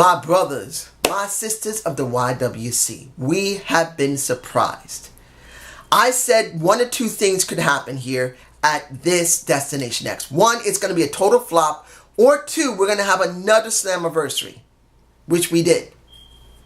My brothers, my sisters of the YWC, we have been surprised. I said one or two things could happen here at this Destination X. One, it's going to be a total flop. Or two, we're going to have another Slammiversary, which we did.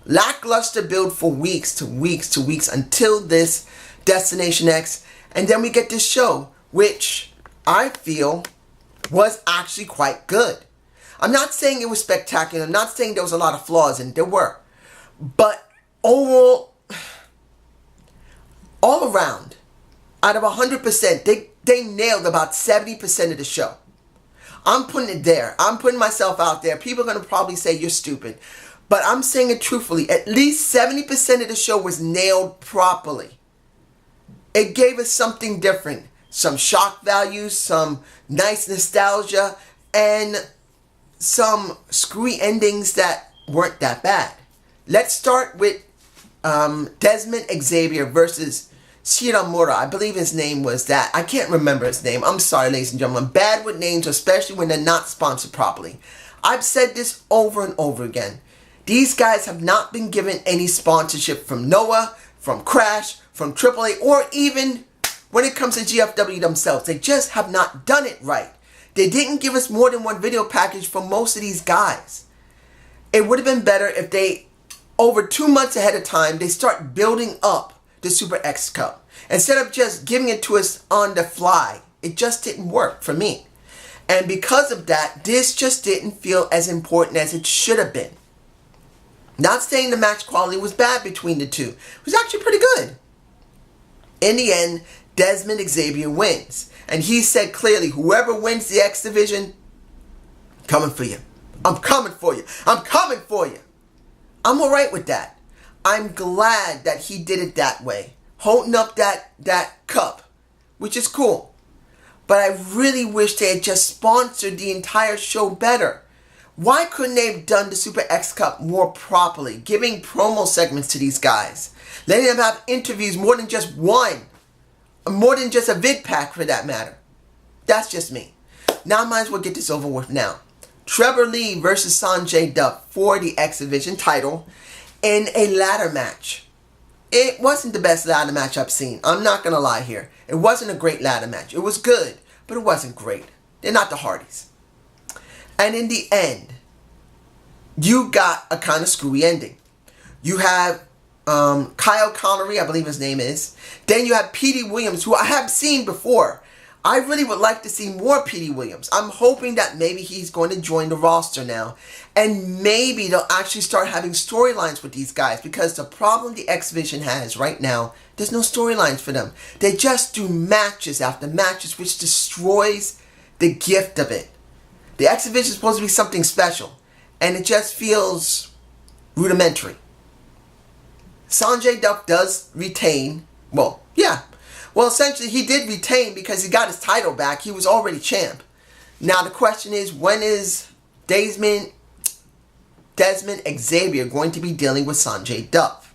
Lackluster build for weeks to weeks to weeks until this Destination X. And then we get this show, which I feel was actually quite good. I'm not saying it was spectacular. I'm not saying there was a lot of flaws in it. There were. But overall, all around, out of 100%, they nailed about 70% of the show. I'm putting it there. I'm putting myself out there. People are going to probably say you're stupid. But I'm saying it truthfully. At least 70% of the show was nailed properly. It gave us something different. Some shock values, some nice nostalgia, and some screwy endings that weren't that bad. Let's start with Desmond Xavier versus Shiramura. I believe his name was that. I can't remember his name. I'm sorry, ladies and gentlemen. I'm bad with names, especially when they're not sponsored properly. I've said this over and over again. These guys have not been given any sponsorship from Noah, from Crash, from AAA, or even when it comes to GFW themselves. They just have not done it right. They didn't give us more than one video package for most of these guys. It would have been better if they, over 2 months ahead of time, they start building up the Super X Cup. Instead of just giving it to us on the fly. It just didn't work for me. And because of that, this just didn't feel as important as it should have been. Not saying the match quality was bad between the two. It was actually pretty good. In the end, Desmond Xavier wins. And he said clearly, whoever wins the X Division, coming for you. I'm coming for you. I'm coming for you. I'm alright with that. I'm glad that he did it that way. Holding up that cup. Which is cool. But I really wish they had just sponsored the entire show better. Why couldn't they have done the Super X Cup more properly? Giving promo segments to these guys. Letting them have interviews more than just one. More than just a vid pack for that matter. That's just me. Now I might as well get this over with now. Trevor Lee versus Sanjay Dutt for the X Division title in a ladder match. It wasn't the best ladder match I've seen. I'm not going to lie here. It wasn't a great ladder match. It was good, but it wasn't great. They're not the Hardys. And in the end, you got a kind of screwy ending. You have Kyle Connery, I believe his name is. Then you have Petey Williams, who I have seen before. I really would like to see more Petey Williams. I'm hoping that maybe he's going to join the roster now. And maybe they'll actually start having storylines with these guys. Because the problem the X Division has right now, there's no storylines for them. They just do matches after matches, which destroys the gift of it. The X Division is supposed to be something special. And it just feels rudimentary. Sanjay Dutt does retain. Well, yeah. Well, essentially, he did retain because he got his title back. He was already champ. Now, the question is, when is Desmond Xavier going to be dealing with Sanjay Dutt?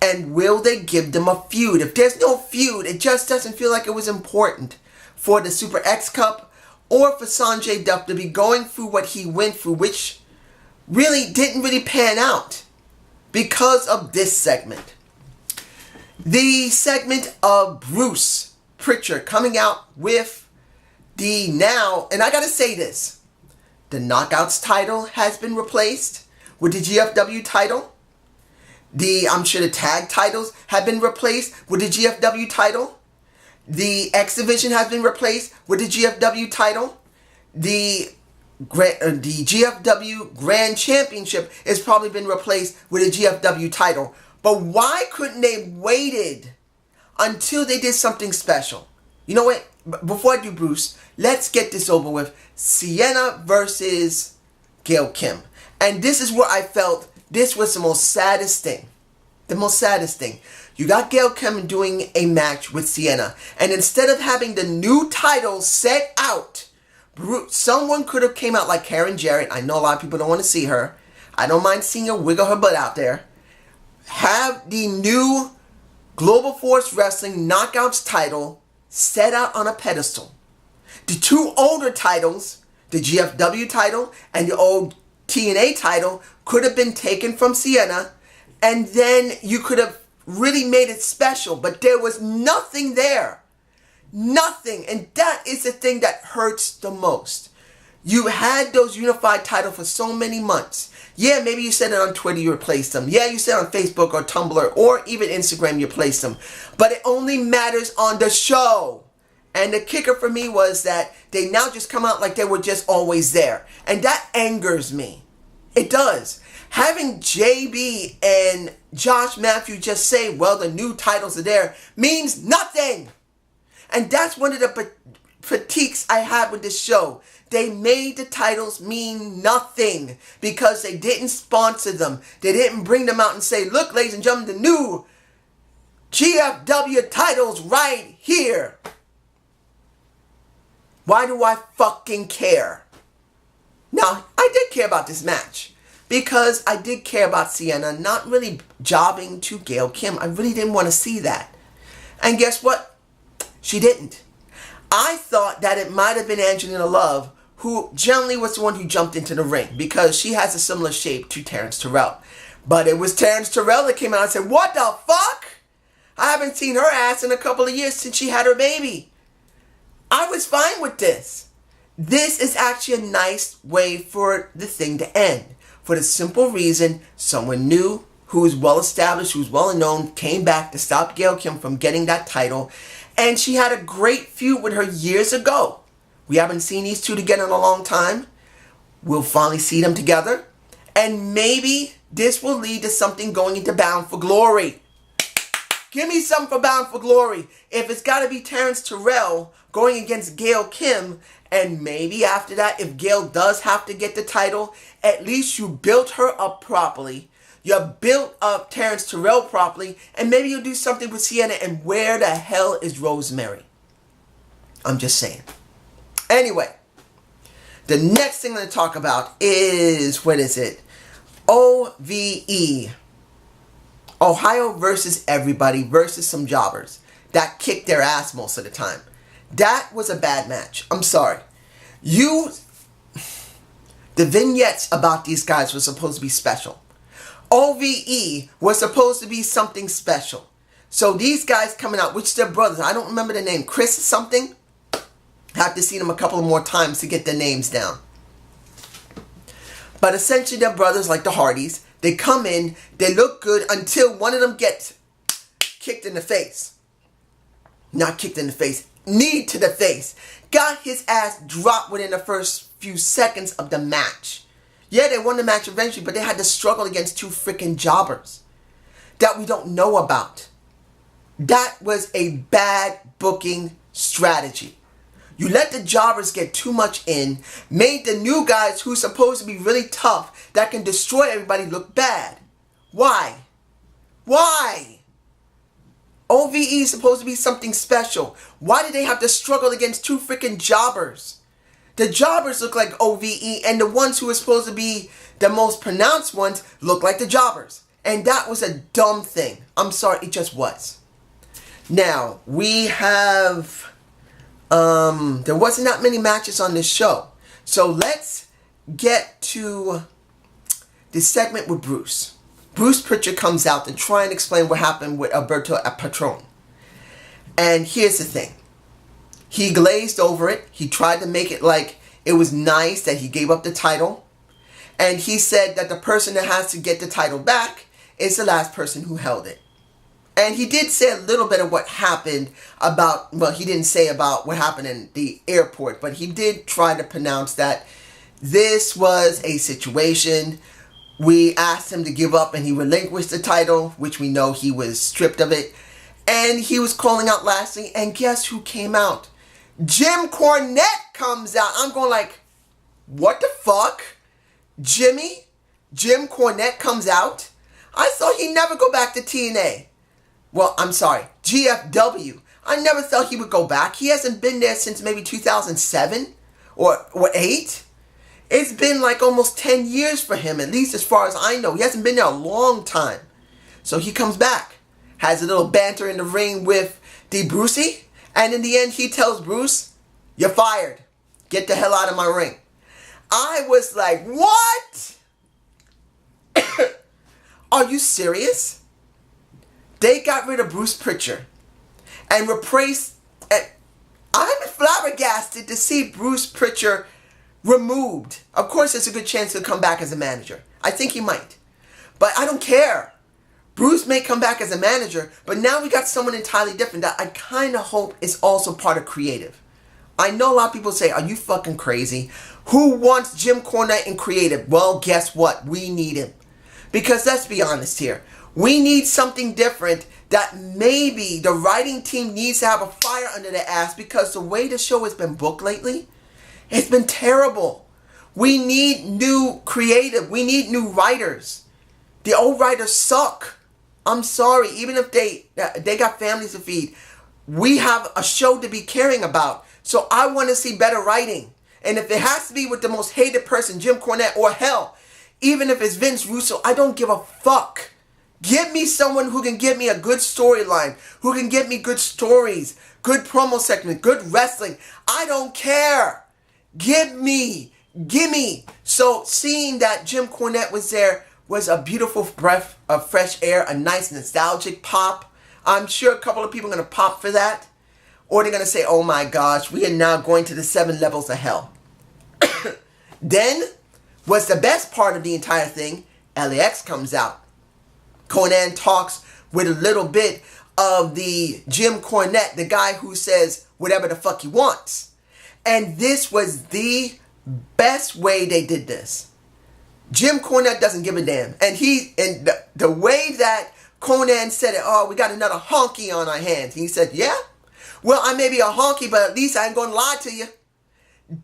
And will they give them a feud? If there's no feud, it just doesn't feel like it was important for the Super X Cup or for Sanjay Dutt to be going through what he went through, which really didn't really pan out because of this segment. The segment of Bruce Pritchard coming out with the now, and I gotta say this, the Knockouts title has been replaced with the GFW title. I'm sure the tag titles have been replaced with the GFW title. The X Division has been replaced with the GFW title. The GFW Grand Championship has probably been replaced with a GFW title. But why couldn't they waited until they did something special? You know what? Before I do Bruce, let's get this over with. Sienna versus Gail Kim. And this is where I felt this was the most saddest thing. The most saddest thing. You got Gail Kim doing a match with Sienna. And instead of having the new title set out, someone could have came out like Karen Jarrett. I know a lot of people don't want to see her. I don't mind seeing her wiggle her butt out there. Have the new Global Force Wrestling Knockouts title set out on a pedestal. The two older titles, the GFW title and the old TNA title could have been taken from Sienna, and then you could have really made it special, but there was nothing there. Nothing. And that is the thing that hurts the most. You had those unified titles for so many months. Yeah, maybe you said it on Twitter, you replaced them. Yeah, you said on Facebook or Tumblr or even Instagram, you replaced them. But it only matters on the show. And the kicker for me was that they now just come out like they were just always there. And that angers me. It does. Having JB and Josh Matthews just say, well, the new titles are there, means nothing. And that's one of the critiques I have with this show. They made the titles mean nothing because they didn't sponsor them. They didn't bring them out and say, look, ladies and gentlemen, the new GFW titles right here. Why do I fucking care? Now, I did care about this match because I did care about Sienna not really jobbing to Gail Kim. I really didn't want to see that. And guess what? She didn't. I thought that it might have been Angelina Love, who generally was the one who jumped into the ring because she has a similar shape to Terrence Terrell. But it was Terrence Terrell that came out and said, what the fuck? I haven't seen her ass in a couple of years since she had her baby. I was fine with this. This is actually a nice way for the thing to end. For the simple reason someone new, who is well established, who's well known, came back to stop Gail Kim from getting that title. And she had a great feud with her years ago. We haven't seen these two together in a long time. We'll finally see them together. And maybe this will lead to something going into Bound for Glory. Give me something for Bound for Glory. If it's got to be Terrence Terrell going against Gail Kim, and maybe after that, if Gail does have to get the title, at least you built her up properly. You built up Terrence Terrell properly, and maybe you'll do something with Sienna, and where the hell is Rosemary? I'm just saying. Anyway, the next thing I'm going to talk about is, what is it? OVE. Ohio versus everybody versus some jobbers that kicked their ass most of the time. That was a bad match. I'm sorry. The vignettes about these guys were supposed to be special. OVE was supposed to be something special. So these guys coming out, which they're brothers. I don't remember the name. Chris something. Have to see them a couple of more times to get their names down. But essentially they're brothers like the Hardys. They come in, they look good until one of them gets kicked in the face. Not kicked in the face, knee to the face. Got his ass dropped within the first few seconds of the match. Yeah, they won the match eventually, but they had to struggle against two freaking jobbers that we don't know about. That was a bad booking strategy. You let the jobbers get too much in, made the new guys who's supposed to be really tough, that can destroy everybody, look bad. Why? Why? OVE is supposed to be something special. Why did they have to struggle against two freaking jobbers? The jobbers look like OVE, and the ones who are supposed to be the most pronounced ones look like the jobbers. And that was a dumb thing. I'm sorry, it just was. Now, we have... there wasn't that many matches on this show. So let's get to the segment with Bruce. Bruce Pritchard comes out to try and explain what happened with Alberto Patron. And here's the thing. He glazed over it. He tried to make it like it was nice that he gave up the title. And he said that the person that has to get the title back is the last person who held it. And he did say a little bit of what happened about, well, he didn't say about what happened in the airport, but he did try to pronounce that this was a situation. We asked him to give up and he relinquished the title, which we know he was stripped of it. And he was calling out lastly, and guess who came out? Jim Cornette comes out. I'm going like, what the fuck? Jim Cornette comes out? I thought he'd never go back to TNA. Well, I'm sorry, GFW. I never thought he would go back. He hasn't been there since maybe 2007 or 8. It's been like almost 10 years for him, at least as far as I know. He hasn't been there a long time. So he comes back, has a little banter in the ring with the Brucey, and in the end he tells Bruce, you're fired. Get the hell out of my ring. I was like, what? Are you serious? They got rid of Bruce Pritchard and replaced... I'm flabbergasted to see Bruce Pritchard removed. Of course, there's a good chance he'll come back as a manager. I think he might. But I don't care. Bruce may come back as a manager, but now we got someone entirely different that I kind of hope is also part of creative. I know a lot of people say, are you fucking crazy? Who wants Jim Cornette in creative? Well, guess what? We need him. Because let's be honest here. We need something different that maybe the writing team needs to have a fire under their ass, because the way the show has been booked lately, it's been terrible. We need new creative. We need new writers. The old writers suck. I'm sorry. Even if they got families to feed, we have a show to be caring about. So I want to see better writing. And if it has to be with the most hated person, Jim Cornette, or hell, even if it's Vince Russo, I don't give a fuck. Give me someone who can give me a good storyline, who can give me good stories, good promo segments, good wrestling. I don't care. Gimme. So seeing that Jim Cornette was there was a beautiful breath of fresh air, a nice nostalgic pop. I'm sure a couple of people are going to pop for that. Or they're going to say, oh my gosh, we are now going to the 7 levels of hell. Then, what's the best part of the entire thing? LAX comes out. Conan talks with a little bit of the Jim Cornette, the guy who says whatever the fuck he wants. And this was the best way they did this. Jim Cornette doesn't give a damn. And the way that Conan said it, oh, we got another honky on our hands. He said, yeah? Well, I may be a honky, but at least I ain't going to lie to you.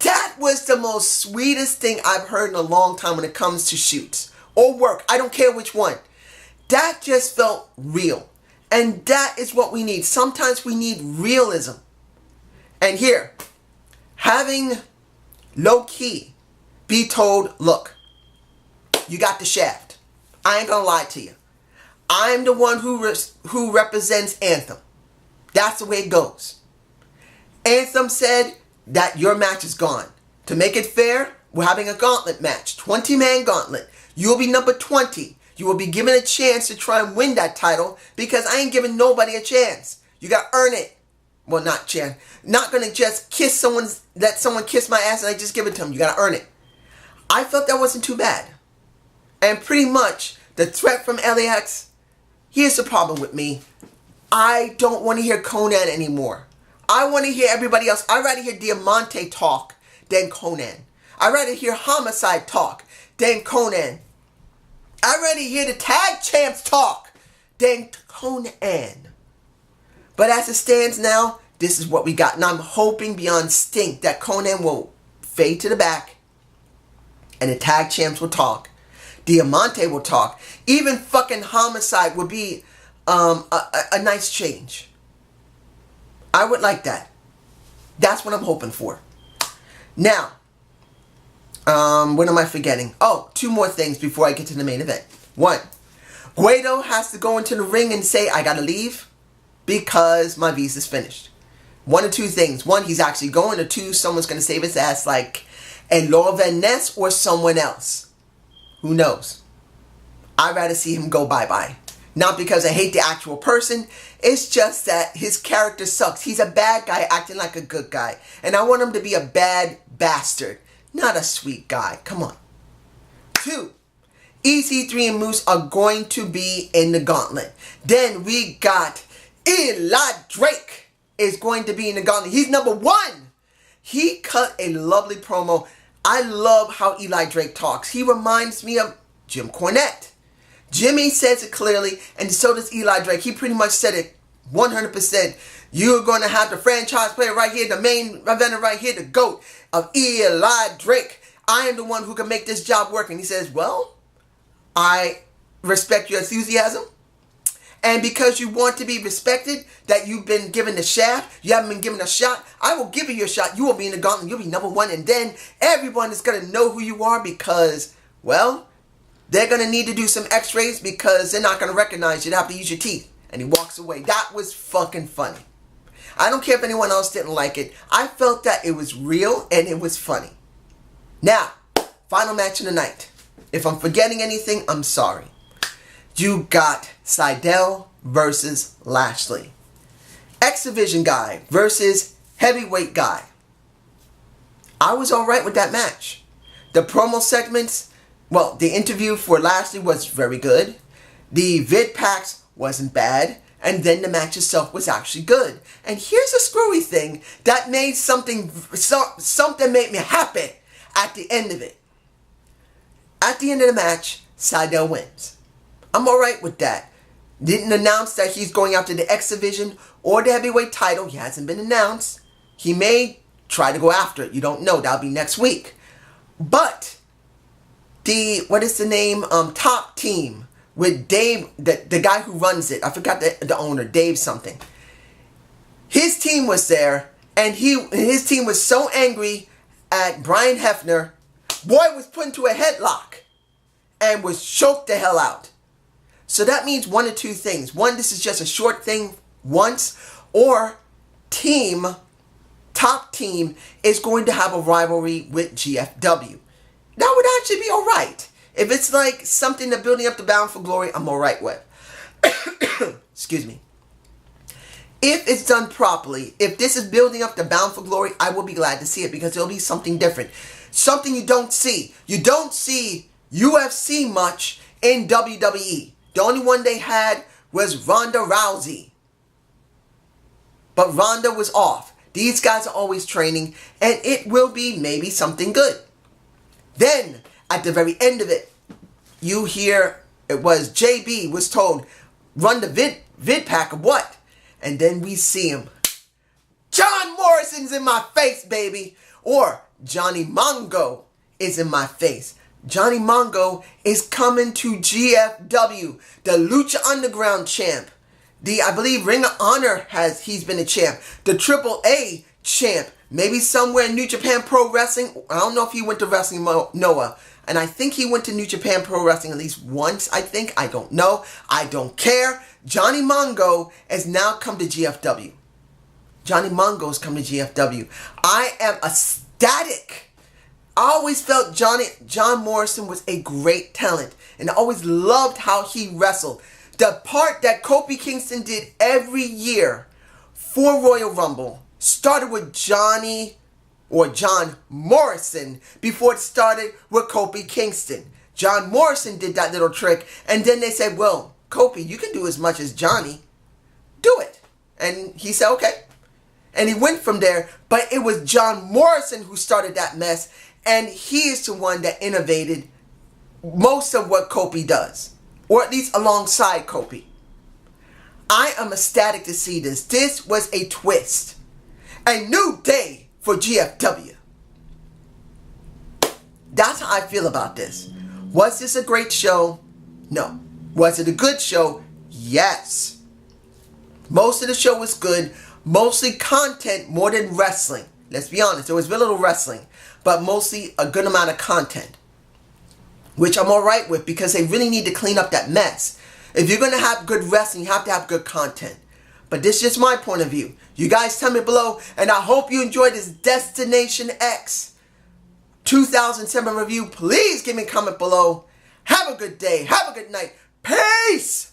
That was the most sweetest thing I've heard in a long time when it comes to shoots or work. I don't care which one. That just felt real. And that is what we need. Sometimes we need realism. And here, having low-key be told, look, you got the shaft. I ain't going to lie to you. I'm the one who represents Anthem. That's the way it goes. Anthem said that your match is gone. To make it fair, we're having a gauntlet match. 20-man gauntlet. You'll be number 20. You will be given a chance to try and win that title, because I ain't giving nobody a chance. You got to earn it. Well, not chance. Not going to just let someone kiss my ass and I just give it to them. You got to earn it. I felt that wasn't too bad. And pretty much the threat from LAX, here's the problem with me. I don't want to hear Conan anymore. I want to hear everybody else. I'd rather hear Diamante talk than Conan. I'd rather hear Homicide talk than Conan. I'd rather hear the tag champs talk than Conan. But as it stands now, this is what we got. And I'm hoping beyond stink that Conan will fade to the back and the tag champs will talk. Diamante will talk. Even fucking Homicide would be a nice change. I would like that. That's what I'm hoping for. Now, what am I forgetting? Oh, 2 more things before I get to the main event. 1, Guido has to go into the ring and say, I gotta leave because my visa's finished. 1 or 2 things. 1, he's actually going. Or 2, someone's gonna save his ass, like Elor Van Ness or someone else. Who knows? I'd rather see him go bye-bye. Not because I hate the actual person. It's just that his character sucks. He's a bad guy acting like a good guy. And I want him to be a bad bastard. Not a sweet guy. Come on. 2, EC3 and Moose are going to be in the gauntlet. Then we got Eli Drake is going to be in the gauntlet. He's number 1. He cut a lovely promo. I love how Eli Drake talks. He reminds me of Jim Cornette. Jimmy says it clearly, and so does Eli Drake. He pretty much said it 100%. You're going to have the franchise player right here, the main eventer right here, the GOAT of Eli Drake. I am the one who can make this job work. And he says, well, I respect your enthusiasm. And because you want to be respected, that you've been given the shaft, you haven't been given a shot, I will give you your shot. You will be in the gauntlet. You'll be number 1. And then everyone is going to know who you are because, well, they're going to need to do some x-rays because they're not going to recognize you. They have to use your teeth. And he walks away. That was fucking funny. I don't care if anyone else didn't like it. I felt that it was real and it was funny. Now, final match of the night. If I'm forgetting anything, I'm sorry. you got Seidel versus Lashley. X Division guy versus heavyweight guy. I was alright with that match. The promo segments, well, the interview for Lashley was very good. The vid packs wasn't bad. And then the match itself was actually good. And here's a screwy thing that made something made me happy at the end of it. At the end of the match, Seidel wins. I'm alright with that. Didn't announce that he's going after the X Division or the heavyweight title. He hasn't been announced. He may try to go after it. You don't know. That'll be next week. But what is the name? Top Team with Dave, the guy who runs it. I forgot the owner, Dave something. His team was there, and his team was so angry at Brian Hefner. Boy was put into a headlock and was choked the hell out. So that means one of two things. One, this is just a short thing once, or Top Team is going to have a rivalry with GFW. That would actually be alright. If it's like something that's building up the Bound for Glory, I'm alright with. Excuse me. If it's done properly, if this is building up the Bound for Glory, I will be glad to see it because it'll be something different. Something you don't see. You don't see UFC much in WWE. The only one they had was Ronda Rousey. But Ronda was off. These guys are always training, and it will be maybe something good. Then, at the very end of it, you hear, it was JB was told, run the vid pack of what? And then we see him. John Morrison's in my face, baby. Or Johnny Mongo is in my face. Johnny Mongo is coming to GFW, the Lucha Underground champ. I believe Ring of Honor he's been a champ. The AAA champ. Maybe somewhere in New Japan Pro Wrestling. I don't know if he went to Wrestling Noah. And I think he went to New Japan Pro Wrestling at least once, I think. I don't know. I don't care. Johnny Mongo has now come to GFW. Johnny Mongo's come to GFW. I am ecstatic. I always felt John Morrison was a great talent. And I always loved how he wrestled. The part that Kofi Kingston did every year for Royal Rumble started with John Morrison before it started with Kofi Kingston. John Morrison did that little trick, and then they said, well, Kofi, you can do as much as Johnny. Do it. And he said, okay. And he went from there, but it was John Morrison who started that mess, and he is the one that innovated most of what Kofi does, or at least alongside Kofi. I am ecstatic to see this. This was a twist. A new day for GFW. That's how I feel about this. Was this a great show? No. Was it a good show? Yes. Most of the show was good. Mostly content more than wrestling. Let's be honest. There was very little wrestling. But mostly a good amount of content. Which I'm alright with because they really need to clean up that mess. If you're going to have good wrestling, you have to have good content. But this is just my point of view. You guys tell me below, and I hope you enjoyed this Destination X 2007 review. Please give me a comment below. Have a good day. Have a good night. Peace!